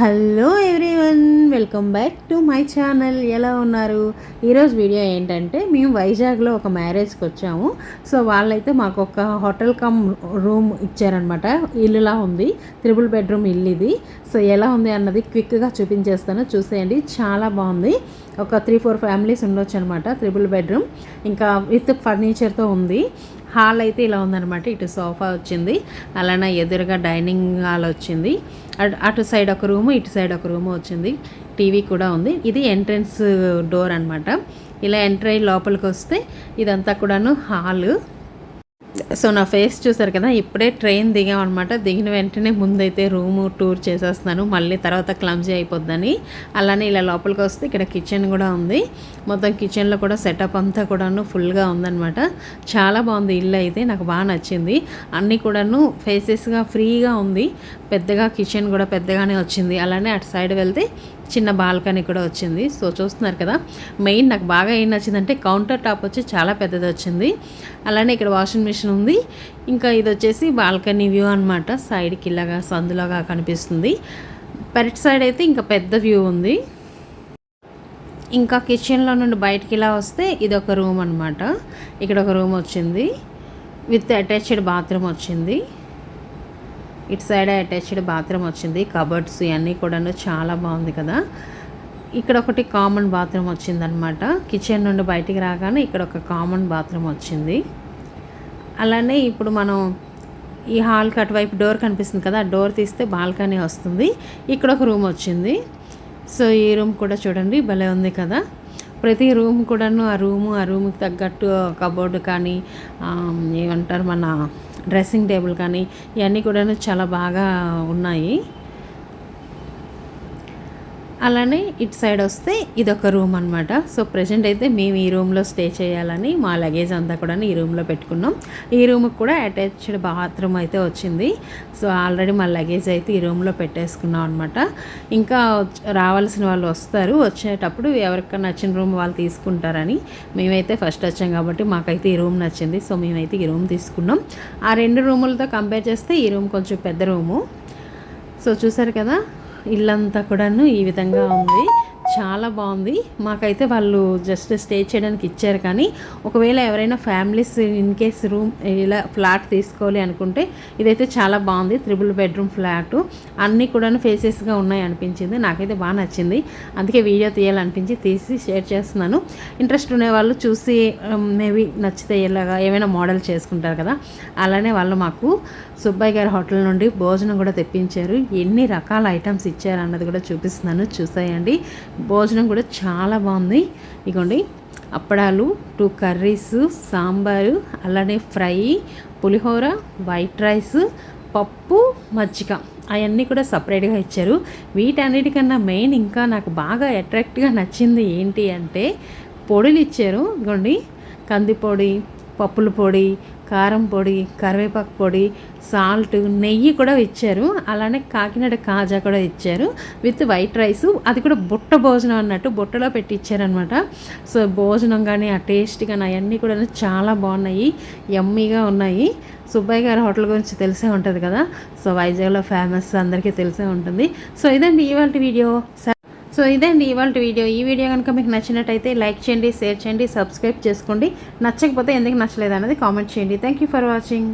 Hello everyone, welcome back to my channel. ఎలా ఉన్నారు? ఈరోజు వీడియో ఏంటంటే మేము వైజాగ్లో ఒక మ్యారేజ్కి వచ్చాము. సో వాళ్ళైతే మాకు ఒక హోటల్ కమ్ రూమ్ ఇచ్చారనమాట. ఇల్లులా ఉంది, 3 బెడ్రూమ్ ఇల్లు ఇది. సో ఎలా ఉంది అన్నది క్విక్గా చూపించేస్తాను, చూసేయండి. చాలా బాగుంది. ఒక 3-4 ఫ్యామిలీస్ ఉండొచ్చు అనమాట. 3 బెడ్రూమ్ ఇంకా విత్ ఫర్నిచర్తో ఉంది. హాల్ అయితే ఇలా ఉందన్నమాట. ఇటు సోఫా వచ్చింది, అలానే ఎదురుగా డైనింగ్ హాల్ వచ్చింది. అటు సైడ్ ఒక రూము, ఇటు సైడ్ ఒక రూము వచ్చింది. టీవీ కూడా ఉంది. ఇది ఎంట్రన్స్ డోర్ అనమాట. ఇలా ఎంటర్ అయ్యి లోపలికి వస్తే ఇదంతా కూడాను హాల్. సో నా ఫేస్ చూసారు కదా, ఇప్పుడే ట్రైన్ దిగామన్నమాట. దిగిన వెంటనే ముందైతే రూము టూర్ చేసేస్తున్నాను, మళ్ళీ తర్వాత క్లమ్జీ అయిపోద్దని. అలానే ఇలా లోపలికి వస్తే ఇక్కడ కిచెన్ కూడా ఉంది. మొత్తం కిచెన్లో కూడా సెటప్ అంతా కూడాను ఫుల్గా ఉందన్నమాట. చాలా బాగుంది ఇల్లు అయితే, నాకు బాగా నచ్చింది. అన్నీ కూడాను ఫేసెస్గా ఫ్రీగా ఉంది. పెద్దగా కిచెన్ కూడా పెద్దగానే వచ్చింది. అలానే అటు సైడ్ వెళ్తే చిన్న బాల్కనీ కూడా వచ్చింది. సో చూస్తున్నారు కదా, మెయిన్ నాకు బాగా ఏం నచ్చిందంటే కౌంటర్ టాప్ వచ్చి చాలా పెద్దది వచ్చింది. అలానే ఇక్కడ వాషింగ్ మిషన్ ఉంది. ఇంకా ఇది వచ్చేసి బాల్కనీ వ్యూ అనమాట. సైడ్కి ఇలాగా సందులాగా కనిపిస్తుంది. పెరట్ సైడ్ అయితే ఇంకా పెద్ద వ్యూ ఉంది. ఇంకా కిచెన్లో నుండి బయటికి ఇలా వస్తే ఇది ఒక రూమ్ అనమాట. ఇక్కడ ఒక రూమ్ వచ్చింది విత్ అటాచ్డ్ బాత్రూమ్ వచ్చింది. ఇటు సైడ్ అటాచ్డ్ బాత్రూమ్ వచ్చింది. కబర్డ్స్ ఇవన్నీ కూడాను చాలా బాగుంది కదా. ఇక్కడ ఒకటి కామన్ బాత్రూమ్ వచ్చిందనమాట. కిచెన్ నుండి బయటికి రాగానే ఇక్కడ ఒక కామన్ బాత్రూమ్ వచ్చింది. అలానే ఇప్పుడు మనం ఈ హాల్కి అటువైపు డోర్ కనిపిస్తుంది కదా, ఆ డోర్ తీస్తే బాల్కనీ వస్తుంది. ఇక్కడ ఒక రూమ్ వచ్చింది. సో ఈ రూమ్ కూడా చూడండి, భలే ఉంది కదా. ప్రతి రూమ్ కూడాను ఆ రూమ్కి తగ్గట్టు కబోర్డు కానీ ఏమంటారు మన డ్రెస్సింగ్ టేబుల్ కానీ ఇవన్నీ కూడాను చాలా బాగా ఉన్నాయి. అలానే ఇటు సైడ్ వస్తే ఇదొక రూమ్ అనమాట. సో ప్రజెంట్ అయితే మేము ఈ రూమ్లో స్టే చేయాలని మా లగేజ్ అంతా కూడా ఈ రూమ్లో పెట్టుకున్నాం. ఈ రూమ్కి కూడా అటాచ్డ్ బాత్రూమ్ అయితే వచ్చింది. సో ఆల్రెడీ మా లగేజ్ అయితే ఈ రూమ్లో పెట్టేసుకున్నాం అనమాట. ఇంకా రావాల్సిన వాళ్ళు వస్తారు, వచ్చేటప్పుడు ఎవరికైనా నచ్చిన రూమ్ వాళ్ళు తీసుకుంటారని. మేమైతే ఫస్ట్ వచ్చాం కాబట్టి మాకైతే ఈ రూమ్ నచ్చింది. సో మేమైతే ఈ రూమ్ తీసుకున్నాం. ఆ 2 రూములతో కంపేర్ చేస్తే ఈ రూమ్ కొంచెం పెద్ద రూము. సో చూసారు కదా, ఇల్లంతా కూడాను ఈ విధంగా ఉంది. చాలా బాగుంది. మాకైతే వాళ్ళు జస్ట్ స్టే చేయడానికి ఇచ్చారు, కానీ ఒకవేళ ఎవరైనా ఫ్యామిలీస్ ఇన్ కేస్ రూమ్ ఇలా ఫ్లాట్ తీసుకోవాలి అనుకుంటే ఇదైతే చాలా బాగుంది. 3 బెడ్రూమ్ ఫ్లాటు, అన్నీ కూడాను ఫేసెస్గా ఉన్నాయి అనిపించింది. నాకైతే బాగా నచ్చింది. అందుకే వీడియో తీయాలనిపించి తీసి షేర్ చేస్తున్నాను. ఇంట్రెస్ట్ ఉండేవాళ్ళు చూసి మేబీ నచ్చితే ఇలాగా ఏమైనా మోడల్ చేసుకుంటారు కదా. అలానే వాళ్ళు మాకు సుబ్బయ్య గారి హోటల్ నుండి భోజనం కూడా తెప్పించారు. ఎన్ని రకాల ఐటమ్స్ ఇచ్చారు అన్నది కూడా చూపిస్తున్నాను, చూసేయండి. భోజనం కూడా చాలా బాగుంది. ఇగోండి, అప్పడాలు, 2 కర్రీస్, సాంబారు, అలానే ఫ్రై, పులిహోర, వైట్ రైస్, పప్పు, మజ్జిగ అవన్నీ కూడా సపరేట్గా ఇచ్చారు. వీటన్నిటికన్నా మెయిన్ ఇంకా నాకు బాగా అట్రాక్ట్గా నచ్చింది ఏంటి అంటే పొడులు ఇచ్చారు. ఇగోండి, కందిపొడి, పప్పుల పొడి, కారం పొడి, కరివేపాకు పొడి, సాల్ట్, నెయ్యి కూడా ఇచ్చారు. అలానే కాకినాడ కాజా కూడా ఇచ్చారు విత్ వైట్ రైస్. అది కూడా బుట్ట భోజనం అన్నట్టు బుట్టలో పెట్టి ఇచ్చారనమాట. సో భోజనం కానీ ఆ టేస్ట్ కానీ అవన్నీ కూడా చాలా బాగున్నాయి, యమ్మీగా ఉన్నాయి. సుబ్బయ్య గారి హోటల్ గురించి తెలిసే ఉంటుంది కదా. సో వైజాగ్లో ఫేమస్, అందరికీ తెలిసే ఉంటుంది. సో ఇదండి ఇవాళ వీడియో. ఈ వీడియో కనుక మీకు నచ్చినట్టయితే లైక్ చేయండి, షేర్ చేయండి, సబ్స్క్రైబ్ చేసుకోండి. నచ్చకపోతే ఎందుకు నచ్చలేదు అనేది కామెంట్ చేయండి. Thank you for watching.